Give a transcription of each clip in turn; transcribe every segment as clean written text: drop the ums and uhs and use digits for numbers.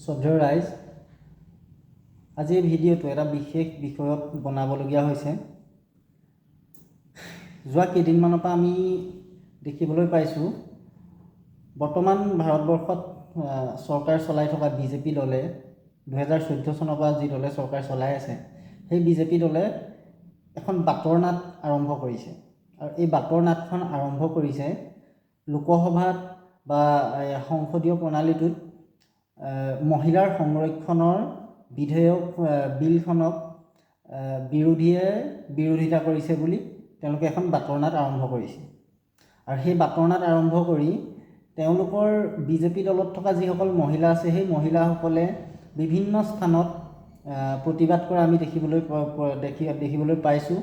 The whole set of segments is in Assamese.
শ্ৰদ্ধেয় ৰাইজ, আজি এই ভিডিঅ'টো এটা বিশেষ বিষয়ত বনাবলগীয়া হৈছে। যোৱা কেইদিনমানৰ পৰা আমি দেখিবলৈ পাইছোঁ, বৰ্তমান ভাৰতবৰ্ষত চৰকাৰ চলাই থকা বিজেপি দলে 2014 চনৰ পৰা যি দলে চৰকাৰ চলাই আছে, সেই বিজেপি দলে এখন বাটৰ নাট আৰম্ভ কৰিছে। আৰু এই বাটৰ নাটখন আৰম্ভ কৰিছে লোকসভাত বা সংসদীয় প্ৰণালীটোত মহিলাৰ সংৰক্ষণৰ বিধেয়ক বিলখনক বিৰোধীয়ে বিৰোধিতা কৰিছে বুলি তেওঁলোকে এখন বাটৰ নাট আৰম্ভ কৰিছে। আৰু সেই বাটৰ নাট আৰম্ভ কৰি তেওঁলোকৰ বিজেপি দলত থকা যিসকল মহিলা আছে, সেই মহিলাসকলে বিভিন্ন স্থানত প্ৰতিবাদ কৰা আমি দেখিবলৈ পাইছোঁ।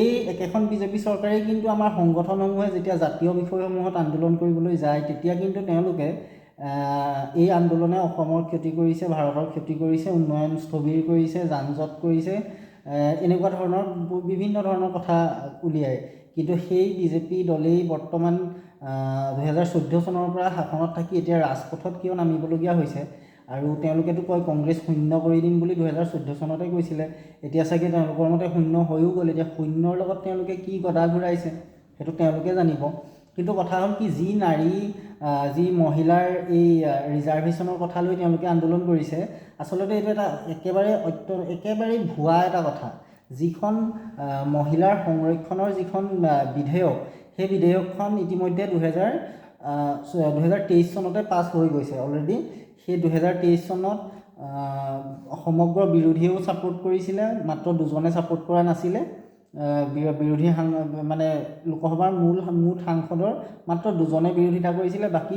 এই একেখন বিজেপি চৰকাৰেই কিন্তু আমাৰ সংগঠনসমূহে যেতিয়া জাতীয় বিষয়সমূহত আন্দোলন কৰিবলৈ যায়, তেতিয়া কিন্তু তেওঁলোকে এই আন্দোলনে অসমৰ ক্ষতি কৰিছে, ভাৰতৰ ক্ষতি কৰিছে, উন্নয়ন স্থবিৰ কৰিছে, যান জঁট কৰিছে, এনেকুৱা ধৰণৰ বিভিন্ন ধৰণৰ কথা উলিয়ায়। কিন্তু সেই বিজেপি দলেই বৰ্তমান 2014 চনৰ পৰা শাসনত থাকি এতিয়া ৰাজপথত কিয় নামিবলগীয়া হৈছে। আৰু তেওঁলোকেতো কয় কংগ্ৰেছ শূন্য কৰি দিম বুলি 2014 চনতে কৈছিলে। এতিয়া চাগে তেওঁলোকৰ মতে শূন্য হৈও গ'ল। এতিয়া শূন্যৰ লগত তেওঁলোকে কি গদা ঘূৰাইছে সেইটো তেওঁলোকে জানিব। কিন্তু কথা হ'ল কি, যি নাৰী যি মহিলাৰ এই ৰিজাৰ্ভেশ্যনৰ কথা লৈ তেওঁলোকে আন্দোলন কৰিছে, আচলতে এইটো এটা একেবাৰে ভুৱা এটা কথা। যিখন মহিলাৰ সংৰক্ষণৰ যিখন বিধেয়ক, সেই বিধেয়কখন ইতিমধ্যে 2023 চনতে পাছ হৈ গৈছে অলৰেডি। সেই 2023 চনত সমগ্ৰ বিৰোধীয়েও ছাপোৰ্ট কৰিছিলে, মাত্ৰ দুজনে ছাপোৰ্ট কৰা নাছিলে। বিৰোধী মানে লোকসভাৰ মুঠ সাংসদৰ মাত্ৰ দুজনে বিৰোধিতা কৰিছিলে, বাকী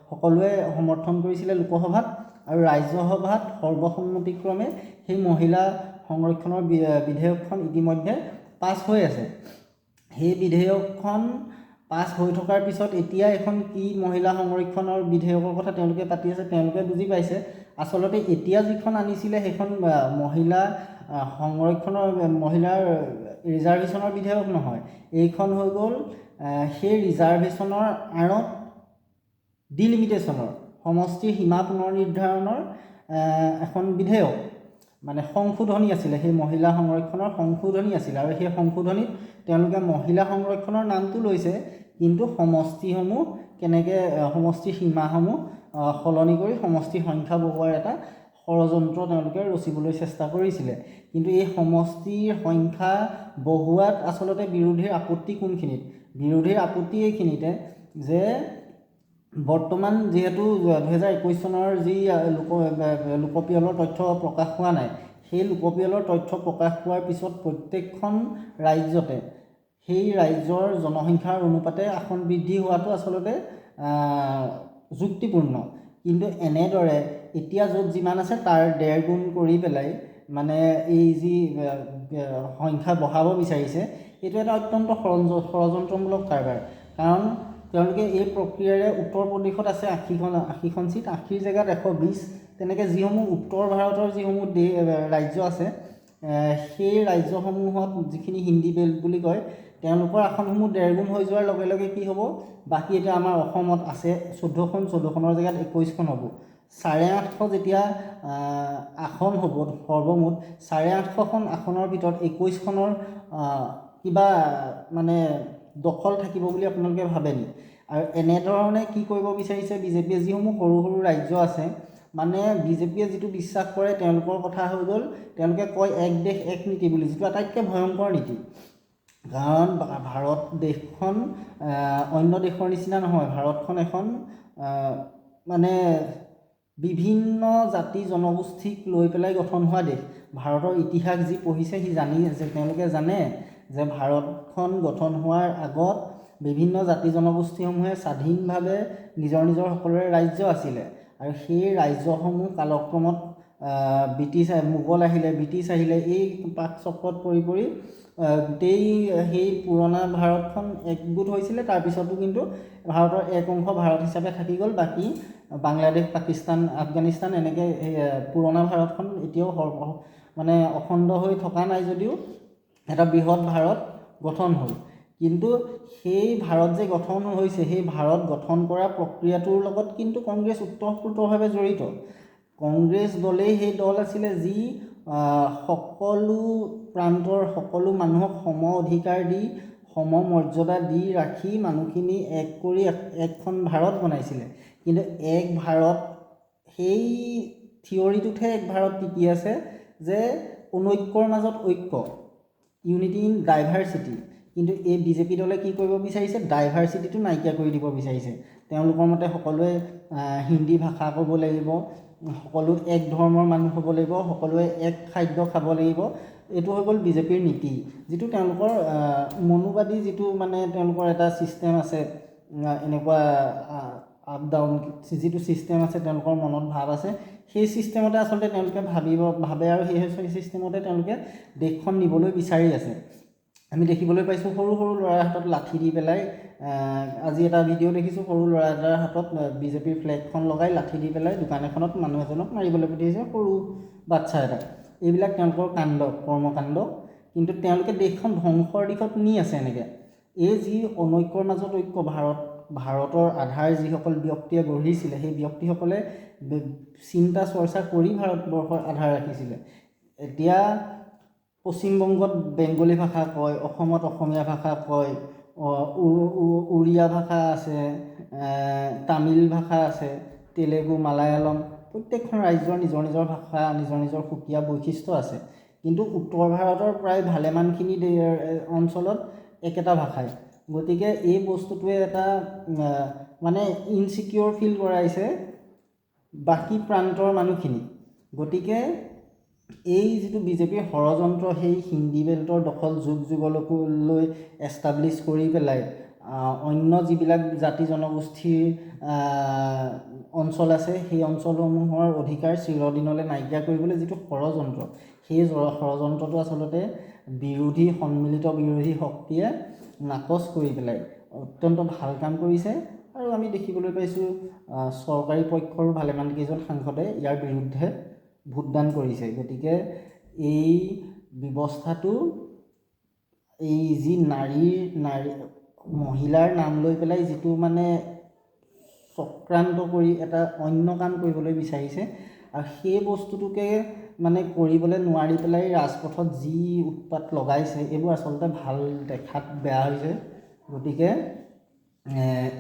সকলোৱে সমৰ্থন কৰিছিলে লোকসভাত। আৰু ৰাজ্যসভাত সৰ্বসন্মতিক্ৰমে সেই মহিলা সংৰক্ষণৰ বিধেয়কখন ইতিমধ্যে পাছ হৈ আছে। সেই বিধেয়কখন পাছ হৈ থকাৰ পিছত এতিয়া এখন কি মহিলা সংৰক্ষণৰ বিধেয়কৰ কথা তেওঁলোকে পাতি আছে, তেওঁলোকে বুজি পাইছে আচলতে এতিয়া যিখন আনিছিলে সেইখন মহিলা সংৰক্ষণৰ মহিলাৰ ৰিজাৰ্ভেশ্যনৰ বিধেয়ক নহয়। এইখন হৈ গ'ল সেই ৰিজাৰ্ভেশ্যনৰ আঁৰত ডিলিমিটেশ্যনৰ সমষ্টিৰ সীমা পুনৰ নিৰ্ধাৰণৰ এখন বিধেয়ক, মানে সংশোধনী আছিলে। সেই মহিলা সংৰক্ষণৰ সংশোধনী আছিলে। আৰু সেই সংশোধনীত তেওঁলোকে মহিলা সংৰক্ষণৰ নামটো লৈছে, কিন্তু সমষ্টিসমূহ কেনেকৈ সমষ্টিৰ সীমাসমূহ সলনি কৰি সমষ্টিৰ সংখ্যা বঢ়োৱাৰ এটা ষড়যন্ত্ৰ তেওঁলোকে ৰচিবলৈ চেষ্টা কৰিছিলে। কিন্তু এই সমষ্টিৰ সংখ্যা বঢ়োৱাত আচলতে বিৰোধীৰ আপত্তি কোনখিনিত? বিৰোধীৰ আপত্তি এইখিনিতে যে বৰ্তমান যিহেতু 2021 চনৰ যি লোকপিয়লৰ তথ্য প্ৰকাশ হোৱা নাই, সেই লোকপিয়লৰ তথ্য প্ৰকাশ পোৱাৰ পিছত প্ৰত্যেকখন ৰাজ্যতে সেই ৰাজ্যৰ জনসংখ্যাৰ অনুপাতে আসন বৃদ্ধি হোৱাটো আচলতে যুক্তিপূৰ্ণ। কিন্তু এনেদৰে এতিয়া য'ত যিমান আছে তাৰ 1.5 গুণ কৰি পেলাই মানে এই যি সংখ্যা বঢ়াব বিচাৰিছে, এইটো এটা অত্যন্ত ষড়যন্ত্ৰমূলক কাৰবাৰ। কাৰণ তেওঁলোকে এই প্ৰক্ৰিয়াৰে উত্তৰ প্ৰদেশত আছে 80খন চিট, 80ৰ জেগাত 120, তেনেকৈ যিসমূহ উত্তৰ ভাৰতৰ যিসমূহ ৰাজ্য আছে, সেই ৰাজ্যসমূহত যিখিনি হিন্দী বেল্ট বুলি কয়, তেওঁলোকৰ আসনসমূহ 1.5 গুণ হৈ যোৱাৰ লগে লগে কি হ'ব, বাকী এতিয়া আমাৰ অসমত আছে 14খনৰ জেগাত 21খন হ'ব। 850 যেতিয়া আসন হ'ব সৰ্বমুঠ, 850খন আসনৰ ভিতৰত 21খনৰ কিবা মানে দখল থাকিব বুলি আপোনালোকে ভাবে নেকি? আৰু এনেধৰণে কি কৰিব বিচাৰিছে বিজেপিয়ে, যিসমূহ সৰু সৰু ৰাজ্য আছে, মানে বিজেপিয়ে যিটো বিশ্বাস কৰে তেওঁলোকৰ কথা হৈ গ'ল, তেওঁলোকে কয় এক দেশ এক নীতি বুলি, যিটো আটাইতকৈ ভয়ংকৰ নীতি। কাৰণ ভাৰত দেশখন অন্য দেশৰ নিচিনা নহয়। ভাৰতখন এখন মানে বিভিন্ন জাতি জনগোষ্ঠীক লৈ পেলাই গঠন হোৱা দেশ। ভাৰতৰ ইতিহাস যি পঢ়িছে সি তেওঁলোকে জানে যে ভাৰতখন গঠন হোৱাৰ আগত বিভিন্ন জাতি জনগোষ্ঠীসমূহে স্বাধীনভাৱে নিজৰ সকলোৰে ৰাজ্য আছিলে। আৰু সেই ৰাজ্যসমূহ কালক্ৰমত মোগল আহিলে, ব্ৰিটিছ আহিলে, এই পাক চক্ৰত পৰি গোটেই সেই পুৰণা ভাৰতখন একগোট হৈছিলে। তাৰপিছতো কিন্তু ভাৰতৰ এক অংশ ভাৰত হিচাপে থাকি গ'ল, বাকী বাংলাদেশ, পাকিস্তান, আফগানিস্তান এনেকৈ পুৰণা ভাৰতখন এতিয়াও মানে অখণ্ড হৈ থকা নাই যদিও এটা বৃহৎ ভাৰত গঠন হ'ল। কিন্তু সেই ভাৰত যে গঠন হৈছে, সেই ভাৰত গঠন কৰা প্ৰক্ৰিয়াটোৰ লগত কিন্তু কংগ্ৰেছ ওতঃপ্ৰোতভাৱে জড়িত। কংগ্ৰেছ দলেই সেই দল আছিলে যি সকলো প্ৰান্তৰ সকলো মানুহক সম অধিকাৰ দি সম মৰ্যাদা দি ৰাখি মানুহখিনি এক কৰি এখন ভাৰত বনাইছিলে। কিন্তু এক ভাৰত, সেই থিয়ৰিটোতহে এক ভাৰত টিকি আছে যে অনৈক্যৰ মাজত ঐক্য, ইউনিটি ইন ডাইভাৰ্চিটি। কিন্তু এই বিজেপি দলে কি কৰিব বিচাৰিছে? ডাইভাৰ্চিটিটো নাইকিয়া কৰি দিব বিচাৰিছে। তেওঁলোকৰ মতে সকলোৱে হিন্দী ভাষা ক'ব লাগিব, সকলো এক ধৰ্মৰ মানুহ হ'ব লাগিব, সকলোৱে এক খাদ্য খাব লাগিব। এইটো হৈ গ'ল বিজেপিৰ নীতি, যিটো তেওঁলোকৰ মনোবাদী যিটো মানে তেওঁলোকৰ এটা ছিষ্টেম আছে, এনেকুৱা আপ ডাউন যিটো ছিষ্টেম আছে, তেওঁলোকৰ মনত ভাৱ আছে, সেই ছিষ্টেমতে আচলতে তেওঁলোকে ভাবে আৰু সেই ছিষ্টেমতে তেওঁলোকে দেশখন নিবলৈ বিচাৰি আছে। আমি দেখিবলৈ পাইছোঁ সৰু সৰু ল'ৰাৰ হাতত লাঠি দি পেলাই, আজি এটা ভিডিঅ' দেখিছোঁ, সৰু ল'ৰা এটাৰ হাতত বিজেপিৰ ফ্লেগখন লগাই লাঠি দি পেলাই দোকান এখনত মানুহ এজনক মাৰিবলৈ পঠিয়াইছে, সৰু বাচ্ছা এটা। এইবিলাক তেওঁলোকৰ কাণ্ড, কৰ্মকাণ্ড। কিন্তু তেওঁলোকে দেশখন ধ্বংসৰ দিশত নি আছে এনেকৈ। এই যি অনৈক্যৰ মাজত ঐক্য, ভাৰতৰ আধাৰ যিসকল ব্যক্তিয়ে গঢ়িছিলে, সেই ব্যক্তিসকলে চিন্তা চৰ্চা কৰি ভাৰতবৰ্ষৰ আধাৰ ৰাখিছিলে। এতিয়া পশ্চিমবংগত বেংগলী ভাষা কয়, অসমত অসমীয়া ভাষা কয়, উৰিয়া ভাষা আছে, তামিল ভাষা আছে, তেলেগু, মালায়ালম, প্ৰত্যেকখন ৰাজ্যৰ নিজৰ নিজৰ ভাষা, নিজৰ নিজৰ সুকীয়া বৈশিষ্ট্য আছে। কিন্তু উত্তৰ ভাৰতৰ প্ৰায় ভালেমানখিনি অঞ্চলত একেটা ভাষাই। গতিকে এই বস্তুটোৱে এটা মানে ইনচিকিউৰ ফিল কৰাইছে বাকী প্ৰান্তৰ মানুহখিনি। গতিকে এই যিটো বিজেপিৰ ষড়যন্ত্ৰ, সেই হিন্দী বেল্টৰ দখল যুগ যুগলৈ এষ্টাব্লিছ কৰি পেলাই অন্য যিবিলাক জাতি জনগোষ্ঠীৰ অঞ্চল আছে, সেই অঞ্চলসমূহৰ অধিকাৰ চিৰদিনলৈ নাইকিয়া কৰিবলৈ যিটো ষড়যন্ত্ৰ, সেই ষড়যন্ত্ৰটো আচলতে সন্মিলিত বিৰোধী শক্তিয়ে নাকচ কৰি পেলাই অত্যন্ত ভাল কাম কৰিছে। আৰু আমি দেখিবলৈ পাইছোঁ চৰকাৰী পক্ষৰো ভালেমানকেইজন সাংসদে ইয়াৰ বিৰুদ্ধে ভোটদান কৰিছে। গতিকে এই ব্যৱস্থাটো, এই যি মহিলাৰ নাম লৈ পেলাই যিটো মানে চক্ৰান্ত কৰি এটা অন্য কাম কৰিবলৈ বিচাৰিছে, আৰু সেই বস্তুটোকে মানে কৰিবলৈ নোৱাৰি পেলাই ৰাজপথত যি উৎপাত লগাইছে, এইবোৰ আচলতে ভাল দেখাত বেয়া হৈছে। গতিকে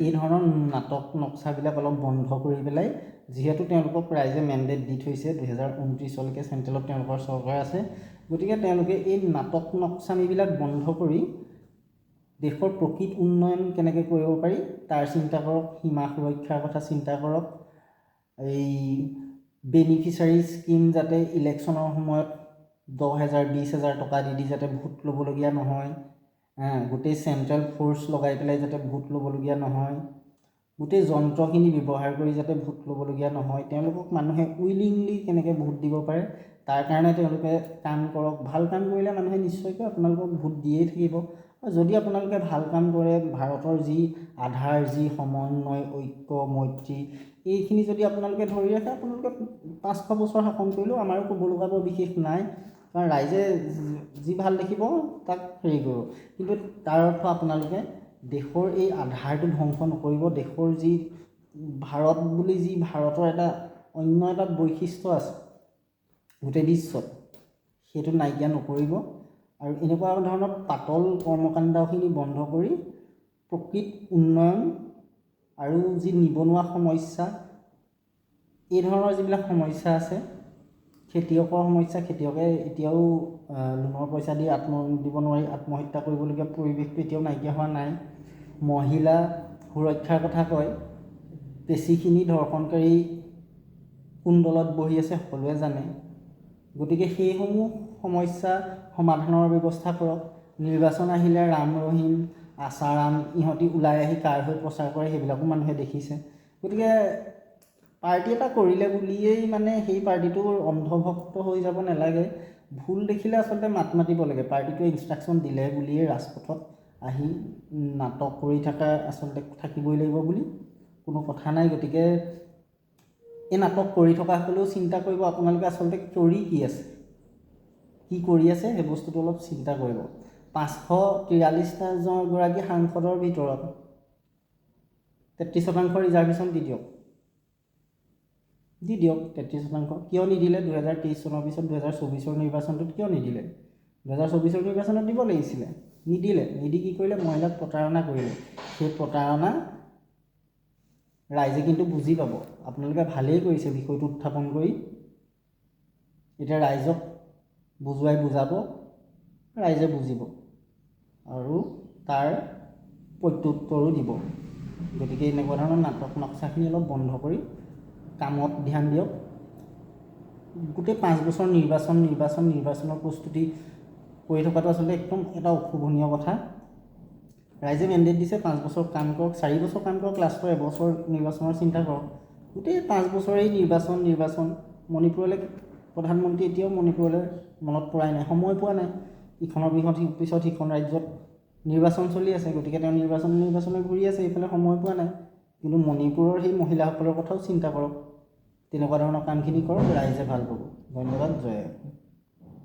এই ধৰণৰ নাটক নক্সাবিলাক অলপ বন্ধ কৰি পেলাই, যিহেতু তেওঁলোকক ৰাইজে মেণ্ডেট দি থৈছে 2029লৈকে চেণ্ট্ৰেলত তেওঁলোকৰ চৰকাৰ আছে, গতিকে তেওঁলোকে এই নাটক নক্সামিবিলাক বন্ধ কৰি দেশৰ প্ৰকৃত উন্নয়ন কেনেকৈ কৰিব পাৰি তাৰ চিন্তা কৰক, সীমা সুৰক্ষাৰ কথা চিন্তা কৰক, এই বেনিফিচাৰী স্কিম যাতে ইলেকশ্যনৰ সময়ত 10,000 20,000 টকা দি যাতে ভোট ল'বলগীয়া নহয়, গোটেই চেণ্ট্ৰেল ফ'ৰ্চ লগাই পেলাই যাতে ভোট ল'বলগীয়া নহয়, গোটেই যন্ত্ৰখিনি ব্যৱহাৰ কৰি যাতে ভোট ল'বলগীয়া নহয়, তেওঁলোকক মানুহে উইলিংলি কেনেকৈ ভোট দিব পাৰে তাৰ কাৰণে তেওঁলোকে কাম কৰক। ভাল কাম কৰিলে মানুহে নিশ্চয়কৈ আপোনালোকক ভোট দিয়েই থাকিব। আৰু যদি আপোনালোকে ভাল কাম কৰে, ভাৰতৰ যি আধাৰ, যি সমন্বয়, ঐক্য, মৈত্ৰী, এইখিনি যদি আপোনালোকে ধৰি ৰাখে, আপোনালোকে 500 বছৰ শাসন কৰিলেও আমাৰো ক'ব লগা বৰ বিশেষ নাই। কাৰণ ৰাইজে যি ভাল দেখিব তাক হেৰি কৰিব। কিন্তু তাৰ অৰ্থ আপোনালোকে দেশৰ এই আধাৰটো ধ্বংস নকৰিব। দেশৰ যি ভাৰত বুলি যি ভাৰতৰ এটা অন্য এটা বৈশিষ্ট্য আছে গোটেই বিশ্বত, সেইটো নাইকিয়া নকৰিব। আৰু এনেকুৱা ধৰণৰ পাতল কৰ্মকাণ্ডখিনি বন্ধ কৰি প্ৰকৃত উন্নয়ন আৰু যি নিবনুৱা সমস্যা, এই ধৰণৰ যিবিলাক সমস্যা আছে, খেতিয়কৰ সমস্যা, খেতিয়কে এতিয়াও লোনৰ পইচা দি দিব নোৱাৰি আত্মহত্যা কৰিবলগীয়া পৰিৱেশটো এতিয়াও নাইকিয়া হোৱা নাই। মহিলা সুৰক্ষাৰ কথা কয়, বেছিখিনি ধৰ্ষণকাৰী কুণ্ডলত বহি আছে সকলোৱে জানে। গতিকে সেইসমূহ সমস্যা সমাধানৰ ব্যৱস্থা কৰক। নিৰ্বাচন আহিলে ৰাম ৰহিম, আচাৰাম ইহঁতি ওলাই আহি কাৰ হৈ প্ৰচাৰ কৰে, সেইবিলাকো মানুহে দেখিছে। গতিকে পাৰ্টি এটা কৰিলে বুলিয়েই মানে সেই পাৰ্টিটোৰ অন্ধভক্ত হৈ যাব নালাগে। ভুল দেখিলে আচলতে মাত মাতিব লাগে। পাৰ্টিটোৱে ইনষ্ট্ৰাকশ্যন দিলে বুলিয়েই ৰাজপথত আহি নাটক কৰি থকা আচলতে থাকিবই লাগিব বুলি কোনো কথা নাই। গতিকে এই নাটক কৰি থকাসকলেও চিন্তা কৰিব আপোনালোকে আচলতে কৰি কি আছে, কি কৰি আছে, সেই বস্তুটো অলপ চিন্তা কৰিব। 543গৰাকী সাংসদৰ ভিতৰত 33% ৰিজাৰ্ভেশ্যন দি দিয়ক 33%। কিয় নিদিলে 2023 চনৰ পিছত 2024 নিৰ্বাচনটোত কিয় নিদিলে? 2024 নিৰ্বাচনত দিব লাগিছিলে, নিদিলে। নিদি কি কৰিলে? মহিলাক প্ৰতাৰণা কৰিলে। সেই প্ৰতাৰণা ৰাইজে কিন্তু বুজি পাব। আপোনালোকে ভালেই কৰিছে বিষয়টো উত্থাপন কৰি। এতিয়া ৰাইজক বুজাব, ৰাইজে বুজিব আৰু তাৰ প্ৰত্যুত্তৰো দিব। গতিকে এনেকুৱা ধৰণৰ নাটক নক্সাখিনি অলপ বন্ধ কৰি কামত ধ্যান দিয়ক। গোটেই 5 বছৰ নিৰ্বাচনৰ প্ৰস্তুতি কৰি থকাটো আচলতে একদম এটা অশুভনীয় কথা। ৰাইজে মেণ্ডেট দিছে 5 বছৰ কাম কৰক, 4 বছৰ কাম কৰক, লাষ্টৰ এবছৰ নিৰ্বাচনৰ চিন্তা কৰক। গোটেই 5 বছৰেই নিৰ্বাচন। মণিপুৰলৈ প্ৰধানমন্ত্ৰী এতিয়াও মণিপুৰলৈ মনত পৰাই নাই, সময় পোৱা নাই। ইখনৰ পিছত সিখন ৰাজ্যত নিৰ্বাচন চলি আছে, গতিকে তেওঁ নিৰ্বাচনে ঘূৰি আছে, এইফালে সময় পোৱা নাই। কিন্তু মণিপুৰৰ সেই মহিলাসকলৰ কথাও চিন্তা কৰক। তেনেকুৱা ধৰণৰ কামখিনি কৰক, ৰাইজে ভাল পাব। ধন্যবাদ। জয়।